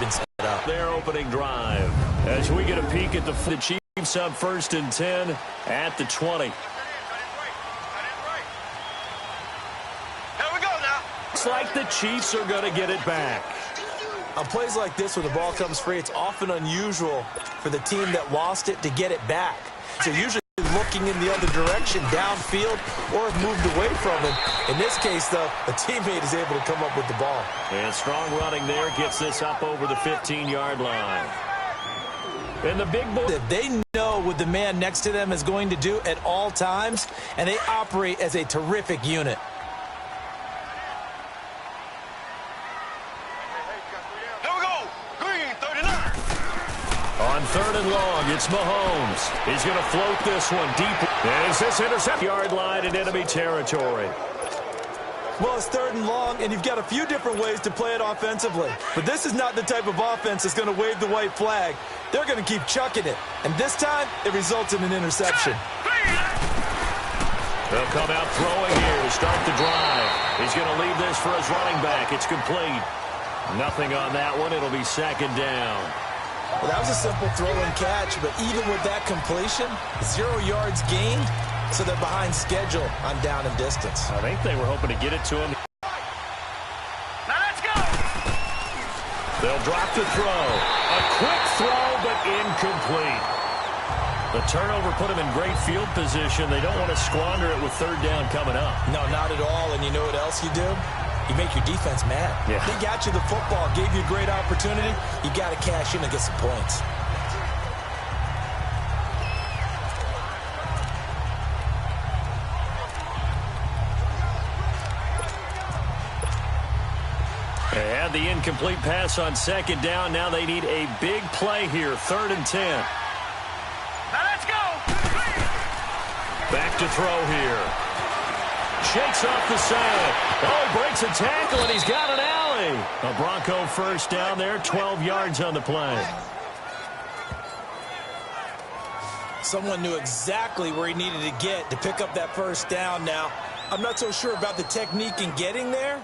been set up. Their opening drive. As we get a peek at the Chiefs up 1st and 10 at the 20. Looks like the Chiefs are going to get it back. On plays like this, when the ball comes free, it's often unusual for the team that lost it to get it back. So usually looking in the other direction, downfield, or have moved away from it. In this case, though, a teammate is able to come up with the ball. And strong running there gets this up over the 15-yard line. And the big boy, that they know what the man next to them is going to do at all times, and they operate as a terrific unit. On 3rd and long, it's Mahomes. He's going to float this one deep. Is this intercept? Yard line in enemy territory. Well, it's 3rd and long, and you've got a few different ways to play it offensively. But this is not the type of offense that's going to wave the white flag. They're going to keep chucking it. And this time, it results in an interception. They'll come out throwing here to start the drive. He's going to leave this for his running back. It's complete. Nothing on that one. It'll be 2nd down. Well, that was a simple throw and catch, but even with that completion, 0 yards gained, so they're behind schedule on down and distance. I think they were hoping to get it to him. Now let's go! They'll drop the throw. A quick throw, but incomplete. The turnover put them in great field position. They don't want to squander it with 3rd down coming up. No, not at all, and you know what else you do? You make your defense mad. Yeah. They got you the football, gave you a great opportunity. You got to cash in and get some points. They had the incomplete pass on 2nd down. Now they need a big play here. 3rd and 10. Now let's go. Back to throw here. Shakes off the side. Oh, he breaks a tackle, and he's got an alley. A Bronco 1st down there, 12 yards on the play. Someone knew exactly where he needed to get to pick up that 1st down. Now, I'm not so sure about the technique in getting there,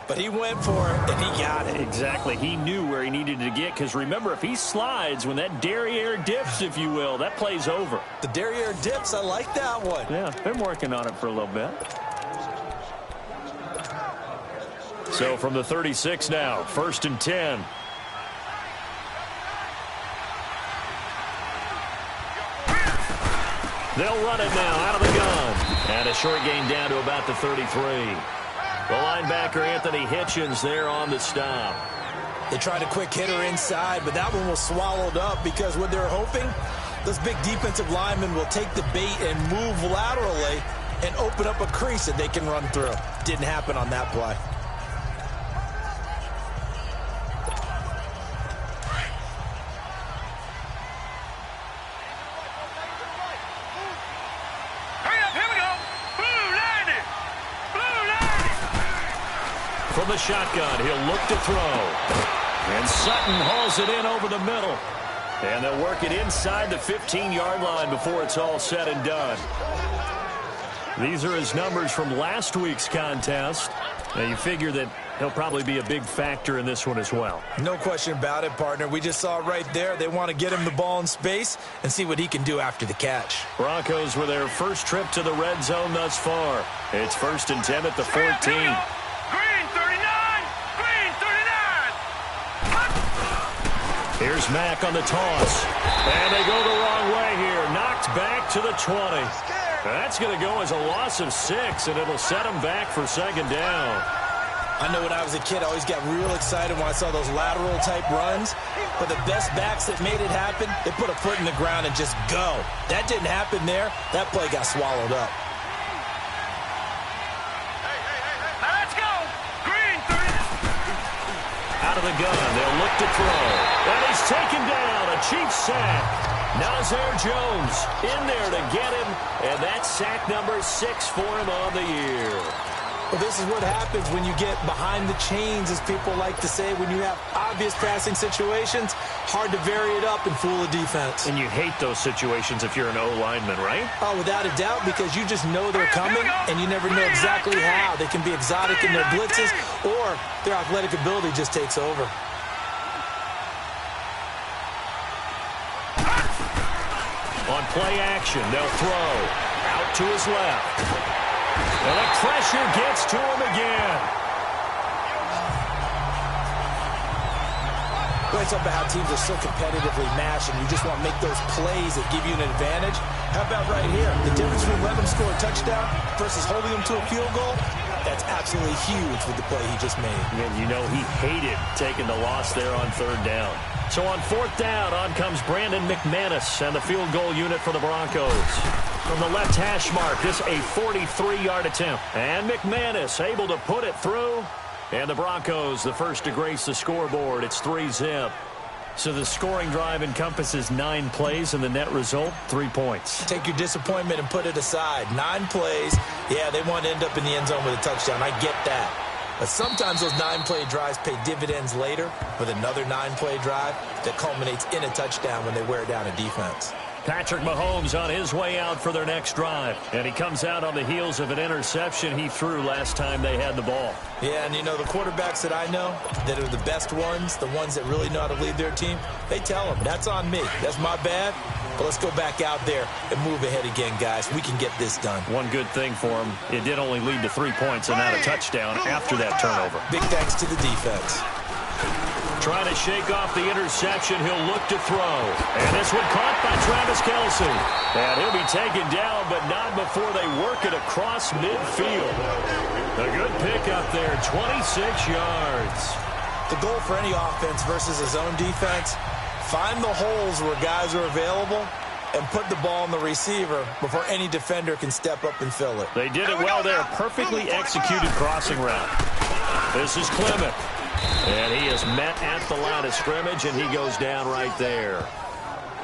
but he went for it, and he got it. Exactly. He knew where he needed to get, because remember, if he slides, when that derriere dips, if you will, that play's over. The derriere dips, I like that one. Yeah, been working on it for a little bit. So from the 36 now, 1st and 10. They'll run it now out of the gun. And a short gain down to about the 33. The linebacker, Anthony Hitchens, there on the stop. They tried a quick hitter inside, but that one was swallowed up because what they're hoping, those big defensive linemen will take the bait and move laterally and open up a crease that they can run through. Didn't happen on that play. From the shotgun, he'll look to throw. And Sutton hauls it in over the middle. And they'll work it inside the 15-yard line before it's all said and done. These are his numbers from last week's contest. Now, you figure that he'll probably be a big factor in this one as well. No question about it, partner. We just saw it right there. They want to get him the ball in space and see what he can do after the catch. Broncos with their first trip to the red zone thus far. It's 1st and 10 at the 14. Here's Mack on the toss. And they go the wrong way here. Knocked back to the 20. That's going to go as a loss of 6, and it'll set them back for 2nd down. I know when I was a kid, I always got real excited when I saw those lateral-type runs. But the best backs that made it happen, they put a foot in the ground and just go. That didn't happen there. That play got swallowed up. Out of the gun, they'll look to throw. And he's taken down, a Chiefs sack. Nazir Jones in there to get him, and that's sack number 6 for him on the year. Well, this is what happens when you get behind the chains, as people like to say. When you have obvious passing situations, hard to vary it up and fool a defense. And you hate those situations if you're an O-lineman, right? Oh, without a doubt, because you just know they're coming, and you never know exactly how. They can be exotic in their blitzes, or their athletic ability just takes over. On play action, they'll throw. Out to his left. And the pressure gets to him again. We're talking about how teams are so competitively matched, and you just want to make those plays that give you an advantage. How about right here? The difference between letting them score a touchdown versus holding them to a field goal, that's absolutely huge with the play he just made. And you know he hated taking the loss there on third down. So on fourth down, on comes Brandon McManus and the field goal unit for the Broncos. From the left hash mark, this a 43-yard attempt. And McManus able to put it through. And the Broncos, the first to grace the scoreboard. It's 3-zip. So the scoring drive encompasses 9 plays, and the net result, 3 points. Take your disappointment and put it aside. 9 plays. Yeah, they want to end up in the end zone with a touchdown. I get that. But sometimes those 9-play drives pay dividends later with another 9-play drive that culminates in a touchdown when they wear down a defense. Patrick Mahomes on his way out for their next drive. And he comes out on the heels of an interception he threw last time they had the ball. Yeah, and you know, the quarterbacks that I know that are the best ones, the ones that really know how to lead their team, they tell them, that's on me. That's my bad. But let's go back out there and move ahead again, guys. We can get this done. One good thing for him, it did only lead to 3 points and not a touchdown after that turnover. Big thanks to the defense. Trying to shake off the interception, he'll look to throw. And this one caught by Travis Kelce. And he'll be taken down, but not before they work it across midfield. A good pick up there, 26 yards. The goal for any offense versus a zone defense, find the holes where guys are available and put the ball on the receiver before any defender can step up and fill it. They did it well there. Perfectly executed crossing route. This is Clement. And he is met at the line of scrimmage, and he goes down right there.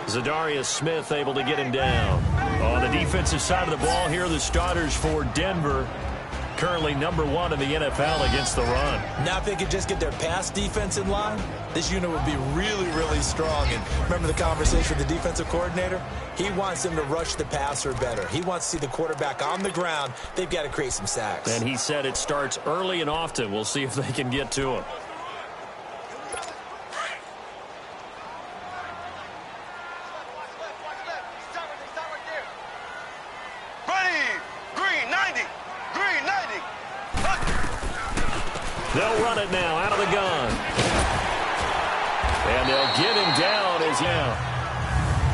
Zadarius Smith able to get him down. On the defensive side of the ball here, the starters for Denver. Currently #1 in the NFL against the run. Now if they could just get their pass defense in line, this unit would be really, really strong. And remember the conversation with the defensive coordinator? He wants them to rush the passer better. He wants to see the quarterback on the ground. They've got to create some sacks. And he said it starts early and often. We'll see if they can get to him. They'll run it now out of the gun. And they'll get him down as yeah.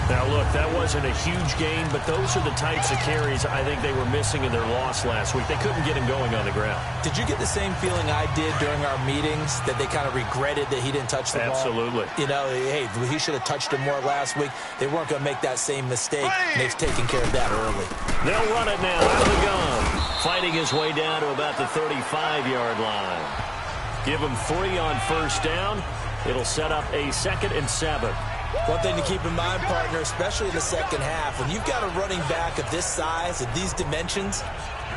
Now, look, that wasn't a huge gain, but those are the types of carries I think they were missing in their loss last week. They couldn't get him going on the ground. Did you get the same feeling I did during our meetings, that they kind of regretted that he didn't touch the ball? Absolutely. You know, hey, he should have touched him more last week. They weren't going to make that same mistake, and they've taken care of that early. They'll run it now out of the gun. Fighting his way down to about the 35-yard line. Give him 3 on first down. It'll set up a 2nd and 7. One thing to keep in mind, partner, especially in the second half, when you've got a running back of this size, of these dimensions,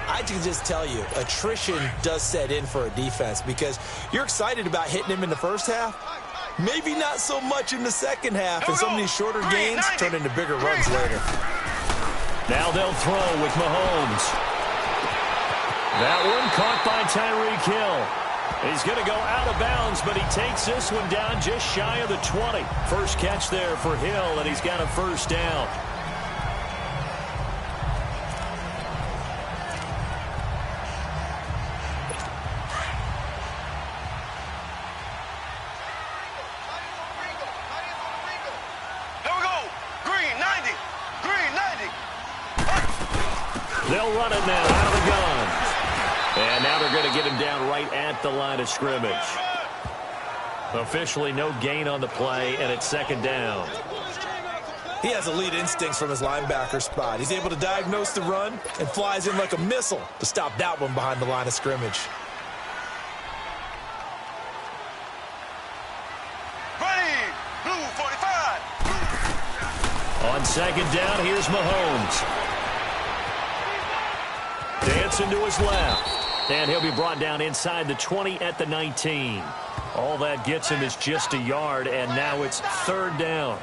I can just tell you, attrition does set in for a defense because you're excited about hitting him in the first half. Maybe not so much in the second half, and some of these shorter gains turn into bigger runs later. Now they'll throw with Mahomes. That one caught by Tyreek Hill. He's going to go out of bounds, but he takes this one down just shy of the 20. First catch there for Hill, and he's got a first down. Here we go. Green 90. Green 90. They'll run it now out of the gun. And now they're going to get him down right at the line of scrimmage. Officially no gain on the play, and it's 2nd down. He has elite instincts from his linebacker spot. He's able to diagnose the run and flies in like a missile to stop that one behind the line of scrimmage. Ready, blue 45. On 2nd down, here's Mahomes. Dancing to his left. And he'll be brought down inside the 20 at the 19. All that gets him is just a yard, and now it's 3rd down.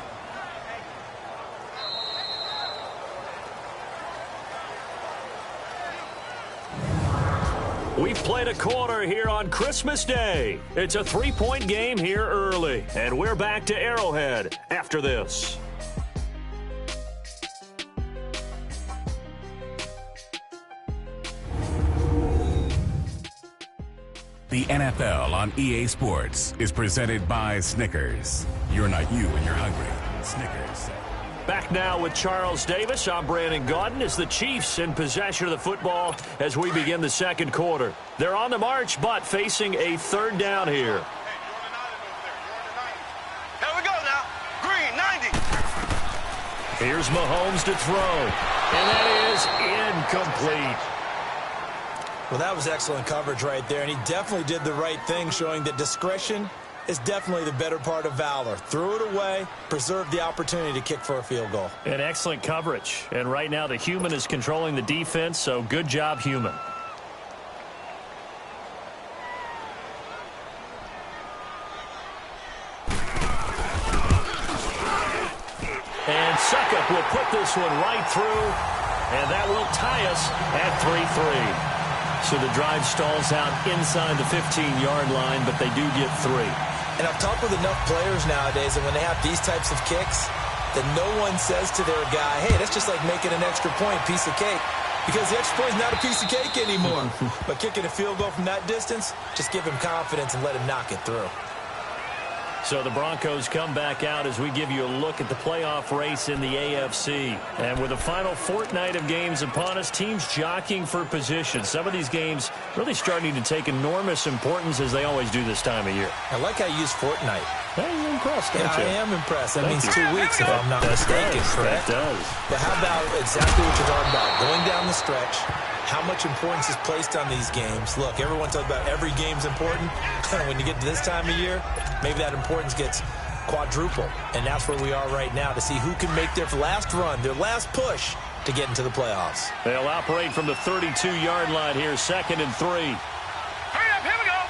We've played a quarter here on Christmas Day. It's a 3-point game here early, and we're back to Arrowhead after this. The NFL on EA Sports is presented by Snickers. You're not you when you're hungry. Snickers. Back now with Charles Davis. I'm Brandon Gaudin as the Chiefs in possession of the football as we begin the second quarter. They're on the march, but facing a third down here. Here we go now. Green, 90. Here's Mahomes to throw, and that is incomplete. Well, that was excellent coverage right there, and he definitely did the right thing, showing that discretion is definitely the better part of valor. Threw it away, preserved the opportunity to kick for a field goal. And excellent coverage. And right now the human is controlling the defense, so good job, human. And Suckup will put this one right through, and that will tie us at 3-3. So the drive stalls out inside the 15-yard line, but they do get 3. And I've talked with enough players nowadays that when they have these types of kicks, that no one says to their guy, hey, that's just like making an extra point, piece of cake. Because the extra point is not a piece of cake anymore. But kicking a field goal from that distance, just give him confidence and let him knock it through. So the Broncos come back out as we give you a look at the playoff race in the AFC. And with the final fortnight of games upon us, teams jockeying for position. Some of these games really starting to take enormous importance as they always do this time of year. I like how you use fortnight. Hey, you're impressed, don't you? I am impressed. That means you. 2 weeks if I'm not mistaken, correct? That does. But how about exactly what you're talking about? Going down the stretch, how much importance is placed on these games. Look, everyone talks about every game's important. When you get to this time of year, maybe that importance gets quadruple. And that's where we are right now to see who can make their last run, their last push to get into the playoffs. They'll operate from the 32-yard line here, 2nd and 3. Hurry up, here we go.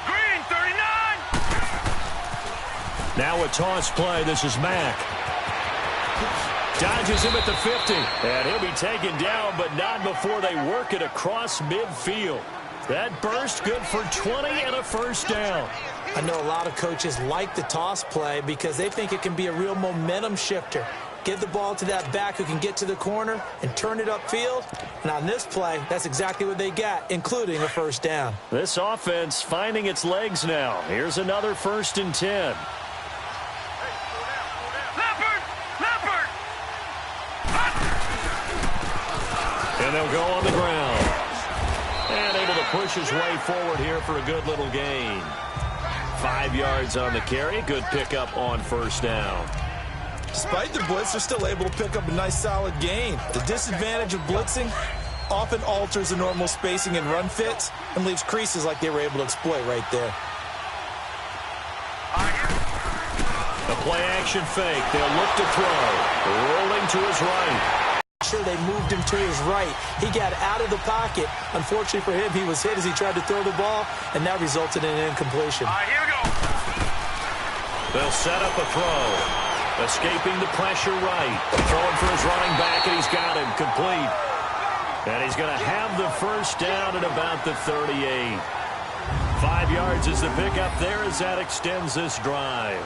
Green, 39. Now a toss play. This is Mack. Dodges him at the 50. And he'll be taken down, but not before they work it across midfield. That burst good for 20 and a first down. I know a lot of coaches like the toss play because they think it can be a real momentum shifter. Give the ball to that back who can get to the corner and turn it upfield. And on this play, that's exactly what they got, including a first down. This offense finding its legs now. Here's another 1st and 10. And they'll go on the ground. And able to push his way forward here for a good little gain. 5 yards on the carry. Good pickup on first down. Despite the blitz, they're still able to pick up a nice solid gain. The disadvantage of blitzing often alters the normal spacing and run fits and leaves creases like they were able to exploit right there. A play-action fake. They'll look to throw. Rolling to his right. Sure, they moved him to his right. He got out of the pocket. Unfortunately for him, he was hit as he tried to throw the ball, and that resulted in an incompletion. All right, here we go. They'll set up a throw. Escaping the pressure right. Throwing for his running back, and he's got him complete. And he's going to have the first down at about the 38. 5 yards is the pickup there as that extends this drive.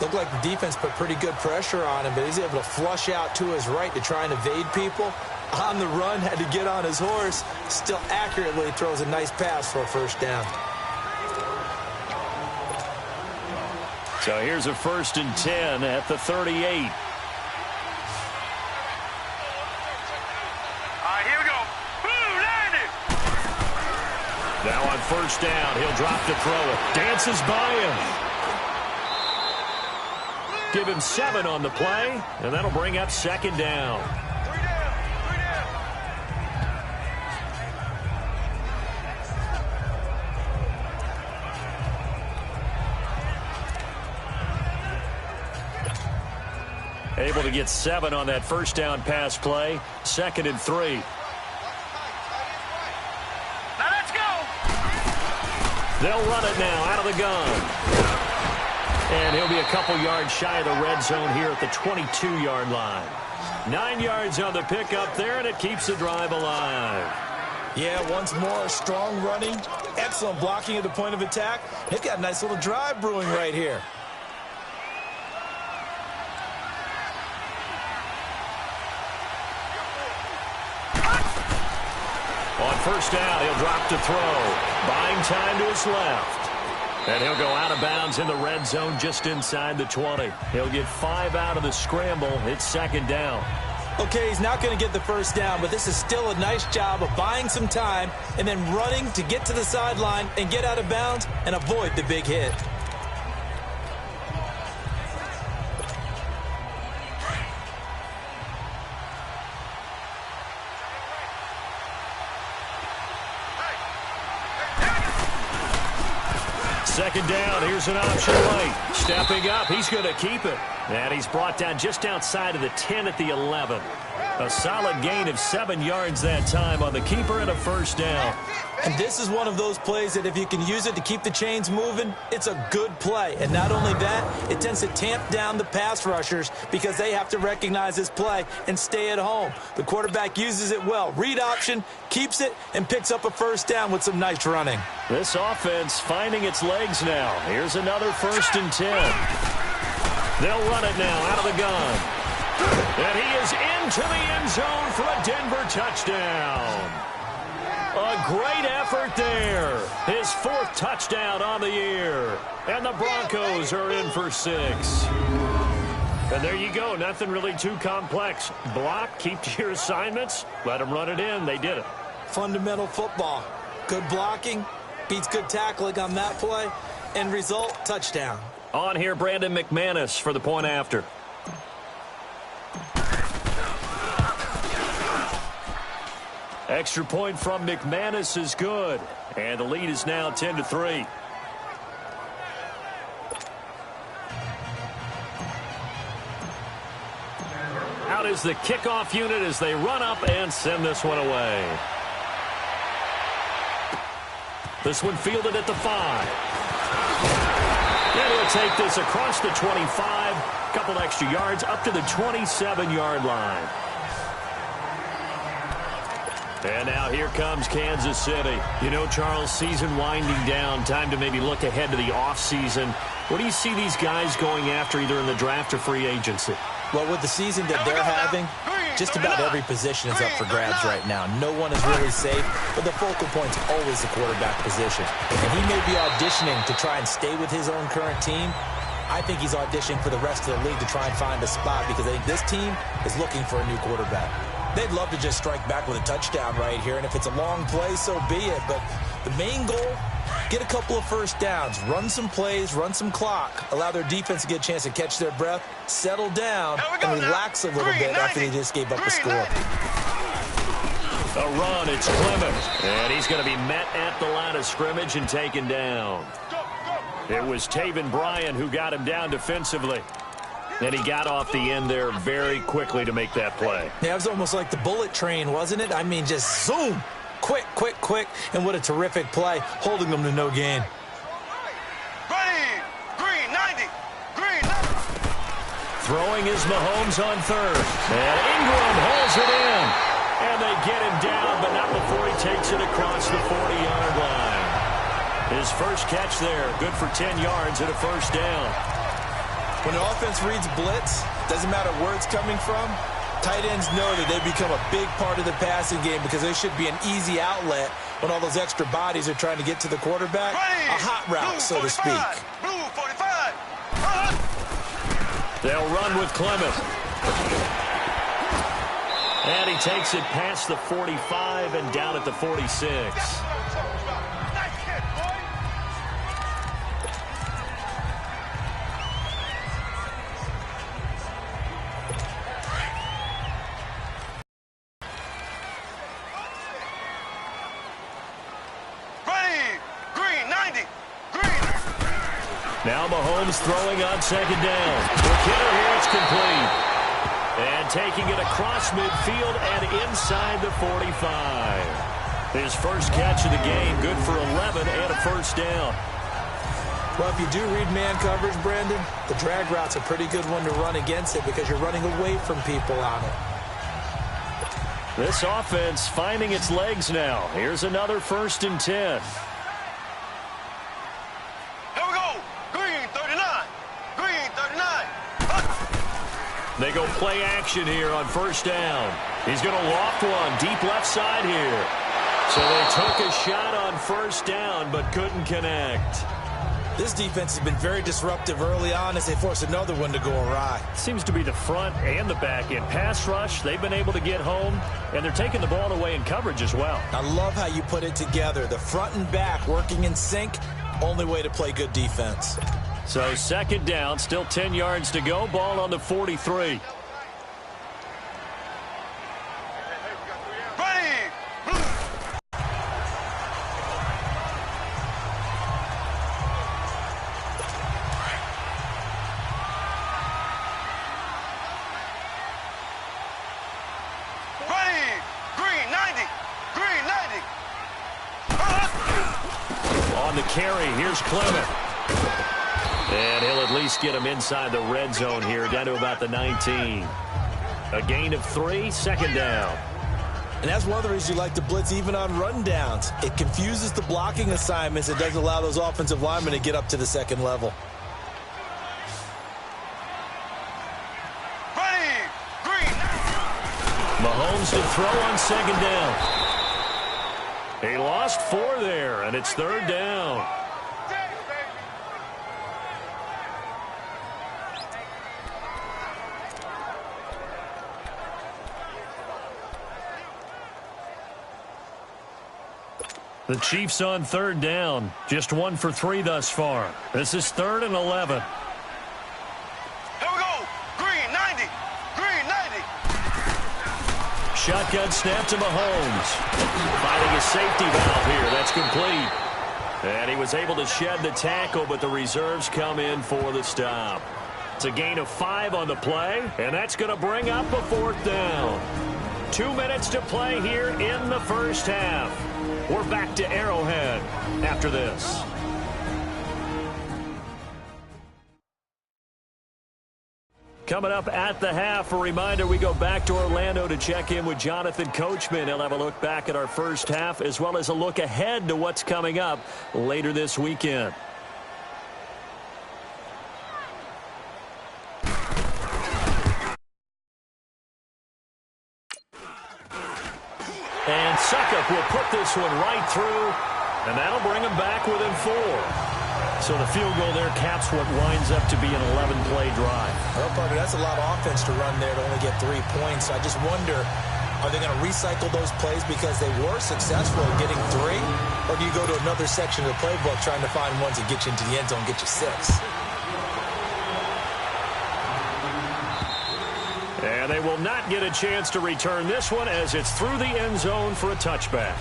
Looked like the defense put pretty good pressure on him, but he's able to flush out to his right to try and evade people. On the run, had to get on his horse. Still accurately throws a nice pass for a first down. So here's a 1st and 10 at the 38. All right, here we go. Boom, landed. Now on first down, he'll drop to throw it. Dances by him. Give him 7 on the play, and that'll bring up 2nd down. 3 down, 3 down. Able to get 7 on that first down pass play. 2nd and 3. Now let's go. They'll run it now out of the gun. And he'll be a couple yards shy of the red zone here at the 22-yard line. 9 yards on the pickup there, and it keeps the drive alive. Yeah, once more, strong running, excellent blocking at the point of attack. They've got a nice little drive brewing right here. On first down, he'll drop to throw. Buying time to his left. And he'll go out of bounds in the red zone just inside the 20. He'll get 5 out of the scramble. It's second down. Okay, he's not going to get the first down, but this is still a nice job of buying some time and then running to get to the sideline and get out of bounds and avoid the big hit. Second down, here's an option late. Stepping up, he's going to keep it. And he's brought down just outside of the 10 at the 11. A solid gain of 7 yards that time on the keeper and a first down. And this is one of those plays that if you can use it to keep the chains moving, it's a good play. And not only that, it tends to tamp down the pass rushers because they have to recognize this play and stay at home. The quarterback uses it well. Read option, keeps it, and picks up a first down with some nice running. This offense finding its legs now. Here's another 1st and 10. They'll run it now out of the gun. And he is into the end zone for a Denver touchdown. A great effort there. His 4th touchdown on the year. And the Broncos are in for 6. And there you go. Nothing really too complex. Block, keep to your assignments, let them run it in. They did it. Fundamental football. Good blocking, beats good tackling on that play. End result, touchdown. On here, Brandon McManus for the point after. Extra point from McManus is good. And the lead is now 10-3. Out is the kickoff unit as they run up and send this one away. This one fielded at the 5. And he'll take this across the 25. Couple extra yards up to the 27-yard line. And now here comes Kansas City. You know, Charles, season winding down. Time to maybe look ahead to the offseason. What do you see these guys going after either in the draft or free agency? Well, with the season that they're having, just about every position is up for grabs right now. No one is really safe, but the focal point's always the quarterback position. And he may be auditioning to try and stay with his own current team. I think he's auditioning for the rest of the league to try and find a spot because I think this team is looking for a new quarterback. They'd love to just strike back with a touchdown right here, and if it's a long play, so be it. But the main goal, get a couple of first downs, run some plays, run some clock, allow their defense to get a chance to catch their breath, settle down, and relax a little bit after they just gave up a score. A run, it's Clement, and he's going to be met at the line of scrimmage and taken down. It was Taven Bryan who got him down defensively. And he got off the end there very quickly to make that play. Yeah, it was almost like the bullet train, wasn't it? I mean, just zoom. Quick, quick, quick. And what a terrific play, holding them to no gain. Ready, green, 90, green, 90. Throwing is Mahomes on 3rd. And Ingram holds it in. And they get him down, but not before he takes it across the 40-yard line. His first catch there, good for 10 yards and a first down. When the offense reads blitz, doesn't matter where it's coming from, tight ends know that they become a big part of the passing game because they should be an easy outlet when all those extra bodies are trying to get to the quarterback. A hot route, so to speak. Blue 45. They'll run with Clement. And he takes it past the 45 and down at the 46. Now Mahomes throwing on 2nd down. The killer here, it's complete. And taking it across midfield and inside the 45. His first catch of the game, good for 11 and a first down. Well, if you do read man coverage, Brandon, the drag route's a pretty good one to run against it because you're running away from people on it. This offense finding its legs now. Here's another 1st and 10. They go play action here on 1st down. He's going to loft one deep left side here. So they took a shot on first down, but couldn't connect. This defense has been very disruptive early on as they force another one to go awry. Seems to be the front and the back end. Pass rush, they've been able to get home, and they're taking the ball away in coverage as well. I love how you put it together. The front and back working in sync, only way to play good defense. So second down, still 10 yards to go. Ball on the 43. On the carry, here's Clement. And he'll at least get him inside the red zone here, down to about the 19. A gain of 3, second down. And that's one of the reasons you like to blitz even on rundowns. It confuses the blocking assignments. It doesn't allow those offensive linemen to get up to the second level. Mahomes to throw on second down. He lost 4 there, and it's third down. The Chiefs on third down. Just 1 for 3 thus far. This is 3rd and 11. Here we go. Green 90. Green 90. Shotgun snap to Mahomes. Finding a safety valve here. That's complete. And he was able to shed the tackle, but the reserves come in for the stop. It's a gain of 5 on the play, and that's going to bring up a 4th down. 2 minutes to play here in the first half. We're back to Arrowhead after this. Coming up at the half, a reminder, we go back to Orlando to check in with Jonathan Coachman. He'll have a look back at our first half as well as a look ahead to what's coming up later this weekend. And Suckup will put this one right through, and that'll bring him back within 4. So the field goal there caps what winds up to be an 11-play drive. Well, partner, that's a lot of offense to run there to only get 3 points. I just wonder, are they going to recycle those plays because they were successful at getting 3? Or do you go to another section of the playbook trying to find ones that get you into the end zone, get you 6? And they will not get a chance to return this one as it's through the end zone for a touchback.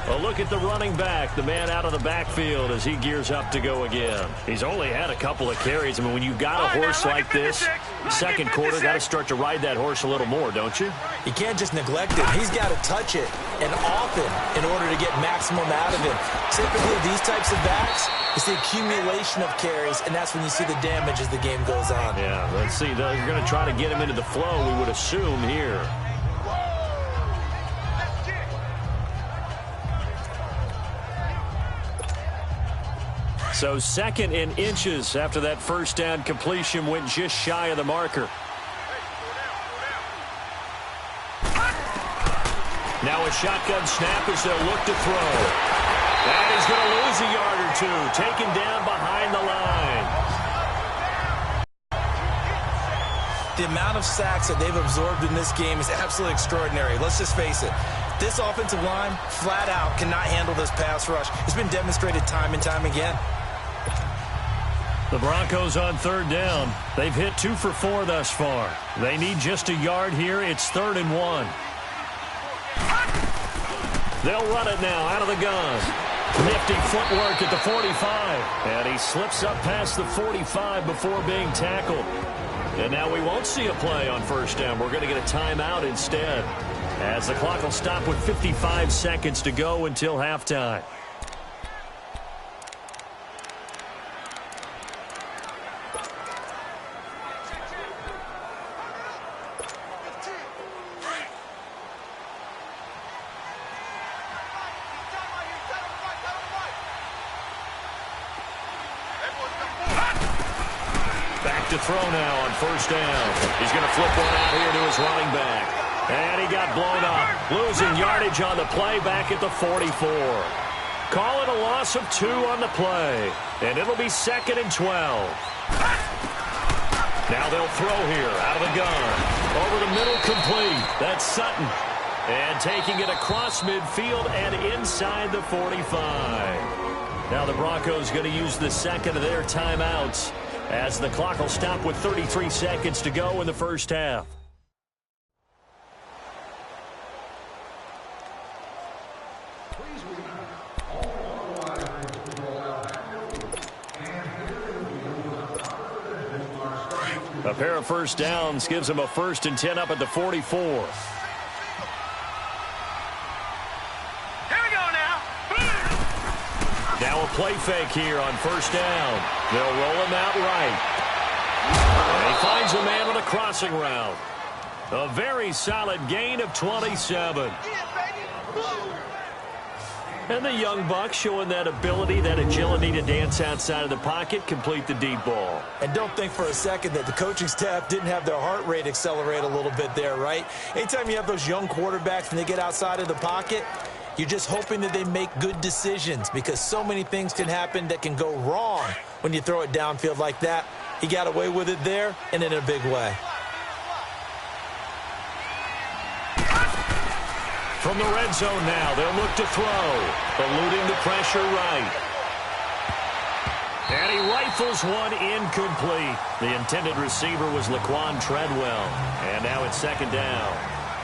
A look at the running back, the man out of the backfield as he gears up to go again. He's only had a couple of carries. I mean, when you've got a horse like this, second quarter, got to start to ride that horse a little more, don't you? You can't just neglect it. He's got to touch it, and often, in order to get maximum out of him. Typically, these types of backs, it's the accumulation of carries, and that's when you see the damage as the game goes on. Yeah, let's see. They're going to try to get him into the flow, we would assume, here. So 2nd and inches after that first down completion went just shy of the marker. Now a shotgun snap as they'll look to throw. And he's going to lose a yard or 2, taken down behind the line. The amount of sacks that they've absorbed in this game is absolutely extraordinary. Let's just face it. This offensive line, flat out, cannot handle this pass rush. It's been demonstrated time and time again. The Broncos on third down. They've hit 2 for 4 thus far. They need just a yard here. It's 3rd and 1. They'll run it now out of the gun. Nifty footwork at the 45. And he slips up past the 45 before being tackled. And now we won't see a play on first down. We're going to get a timeout instead, as the clock will stop with 55 seconds to go until halftime. To throw now on first down. He's going to flip one out here to his running back. And he got blown up, losing yardage on the play back at the 44. Call it a loss of 2 on the play, and it'll be 2nd and 12. Now they'll throw here out of the gun. Over the middle, complete. That's Sutton. And taking it across midfield and inside the 45. Now the Broncos going to use the second of their timeouts as the clock will stop with 33 seconds to go in the first half. A pair of first downs gives them a 1st and 10 up at the 44. Here we go now. Now a play fake here on first down. They'll roll him out right. And he finds a man on a crossing route. A very solid gain of 27. And the young buck showing that ability, that agility to dance outside of the pocket, complete the deep ball. And don't think for a second that the coaching staff didn't have their heart rate accelerate a little bit there, right? Anytime you have those young quarterbacks and they get outside of the pocket, you're just hoping that they make good decisions because so many things can happen that can go wrong when you throw it downfield like that. He got away with it there and in a big way. From the red zone now, they'll look to throw, eluding the pressure right. And he rifles one incomplete. The intended receiver was Laquan Treadwell. And now it's 2nd down.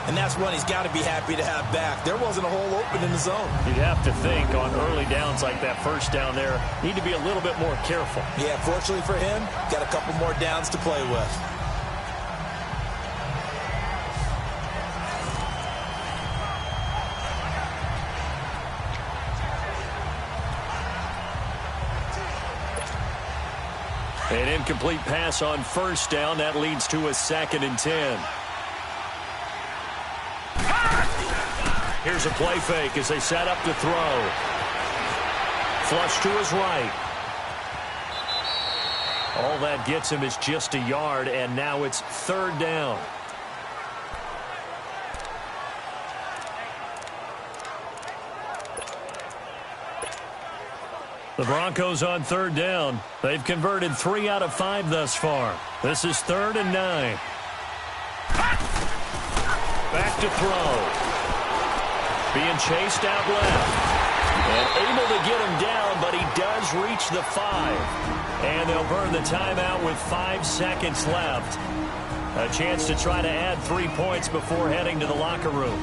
And that's one he's got to be happy to have back. There wasn't a hole open in the zone. You'd have to think on early downs like that first down there, need to be a little bit more careful. Yeah, fortunately for him, got a couple more downs to play with. An incomplete pass on first down. That leads to a 2nd and 10. Here's a play fake as they set up to throw. Flush to his right. All that gets him is just a yard, and now it's 3rd down. The Broncos on 3rd down. They've converted 3 out of 5 thus far. This is 3rd and 9. Back to throw. Being chased out left. And able to get him down, but he does reach the 5. And they'll burn the timeout with 5 seconds left. A chance to try to add 3 points before heading to the locker room.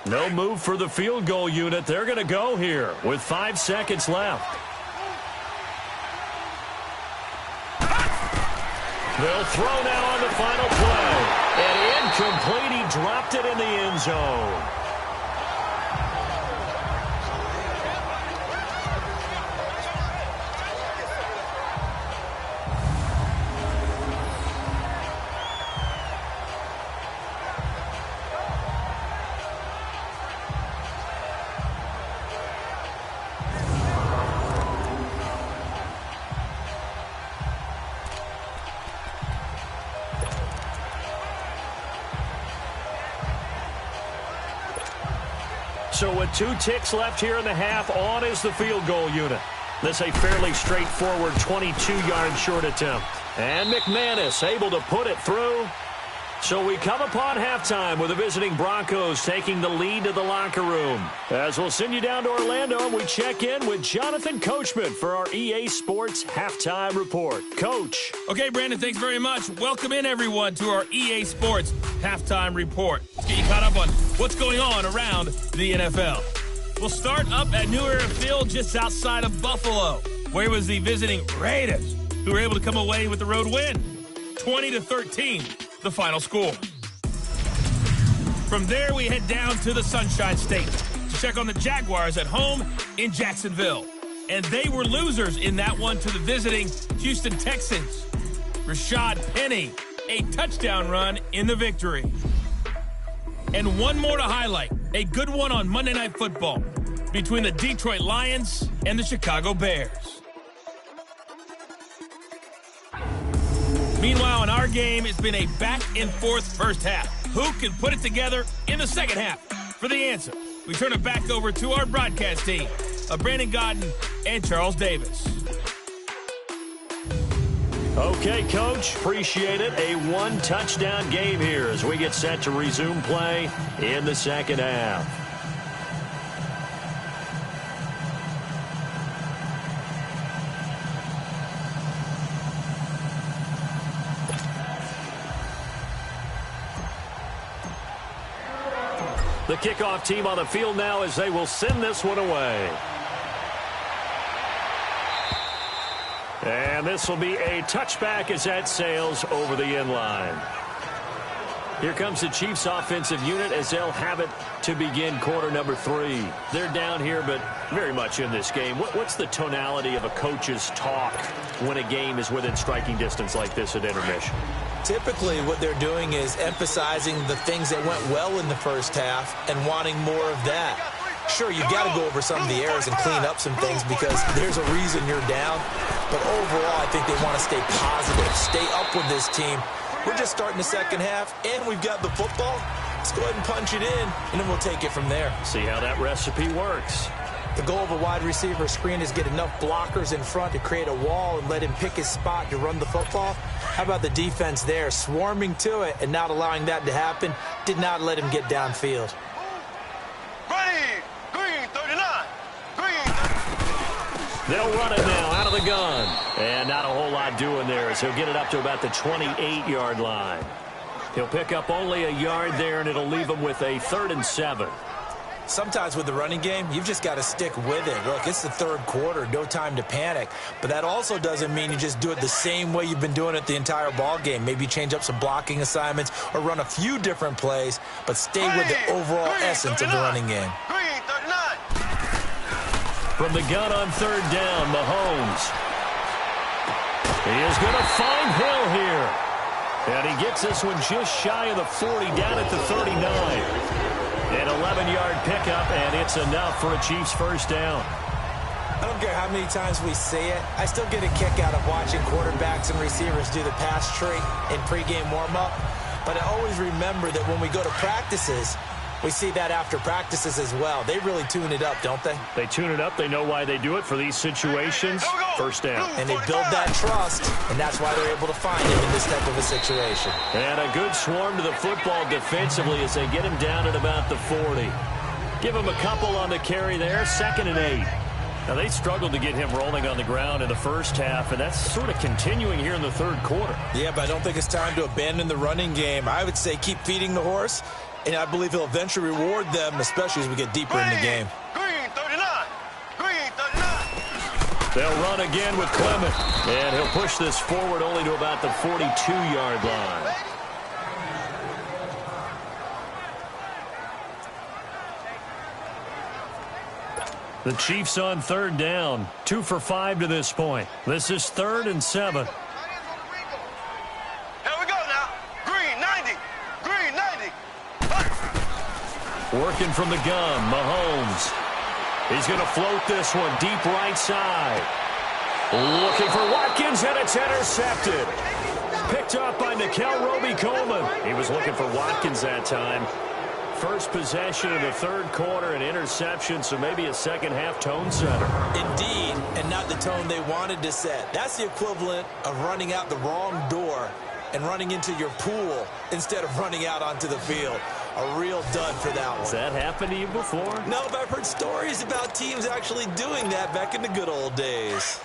No move for the field goal unit. They're going to go here with 5 seconds left. They'll throw now on the final play. And incomplete. He dropped it in the end zone. So with 2 ticks left here in the half, on is the field goal unit. This a fairly straightforward 22-yard short attempt. And McManus able to put it through. So we come upon halftime with the visiting Broncos taking the lead to the locker room. As we'll send you down to Orlando, we check in with Jonathan Coachman for our EA Sports Halftime Report. Coach. Okay, Brandon, thanks very much. Welcome in, everyone, to our EA Sports Halftime Report. Let's get you caught up on what's going on around the NFL. We'll start up at New Era Field just outside of Buffalo, where it was the visiting Raiders who were able to come away with the road win, 20-13. The final score. From there, we head down to the Sunshine State to check on the Jaguars at home in Jacksonville. And they were losers in that one to the visiting Houston Texans. Rashad Penny, a touchdown run in the victory. And one more to highlight, a good one on Monday Night Football between the Detroit Lions and the Chicago Bears. Meanwhile, in our game, it's been a back-and-forth first half. Who can put it together in the second half? For the answer, we turn it back over to our broadcast team of Brandon Godden and Charles Davis. Okay, Coach, appreciate it. A one-touchdown game here as we get set to resume play in the second half. The kickoff team on the field now as they will send this one away. And this will be a touchback as that sails over the end line. Here comes the Chiefs offensive unit as they'll have it to begin quarter number 3. They're down here, but very much in this game. What's the tonality of a coach's talk when a game is within striking distance like this at intermission? Typically, what they're doing is emphasizing the things that went well in the first half and wanting more of that. Sure, you've got to go over some of the errors and clean up some things because there's a reason you're down. But overall, I think they want to stay positive, stay up with this team. We're just starting the second half, and we've got the football. Let's go ahead and punch it in, and then we'll take it from there. See how that recipe works. The goal of a wide receiver screen is get enough blockers in front to create a wall and let him pick his spot to run the football. How about the defense there, swarming to it and not allowing that to happen? Did not let him get downfield. Ready, green 39, green 39. They'll run it now out of the gun. And not a whole lot doing there as he'll get it up to about the 28-yard line. He'll pick up only a yard there, and it'll leave him with a 3rd and 7. Sometimes with the running game, you've just got to stick with it. Look, it's the third quarter, no time to panic. But that also doesn't mean you just do it the same way you've been doing it the entire ball game. Maybe change up some blocking assignments or run a few different plays, but stay with the overall essence of the running game. Green 39. From the gun on 3rd down, Mahomes. He is going to find Hill here. And he gets this one just shy of the 40, down at the 39. An 11-yard pickup, and it's enough for a Chiefs first down. I don't care how many times we say it, I still get a kick out of watching quarterbacks and receivers do the pass tree in pregame warm-up. But I always remember that when we go to practices, we see that after practices as well. They really tune it up, don't they? They tune it up. They know why they do it for these situations. First down. And they build that trust, and that's why they're able to find him in this type of a situation. And a good swarm to the football defensively as they get him down at about the 40. Give him a couple on the carry there, 2nd and 8. Now, they struggled to get him rolling on the ground in the first half, and that's sort of continuing here in the third quarter. Yeah, but I don't think it's time to abandon the running game. I would say keep feeding the horse, and I believe he'll eventually reward them, especially as we get deeper in the game. Green 39. Green 39. They'll run again with Clement, and he'll push this forward only to about the 42-yard line. The Chiefs on 3rd down, 2 for 5 to this point. This is 3rd and 7. Here we go now. Green 90. Green 90. Working from the gun, Mahomes. He's going to float this one deep right side. Looking for Watkins, and it's intercepted. Picked up by Nikel Roby-Coleman. He was looking for Watkins that time. First possession of the third quarter, an interception, so maybe a second-half tone setter. Indeed, and not the tone they wanted to set. That's the equivalent of running out the wrong door and running into your pool instead of running out onto the field. A real dud for that one. Has that happened to you before? No, but I've heard stories about teams actually doing that back in the good old days.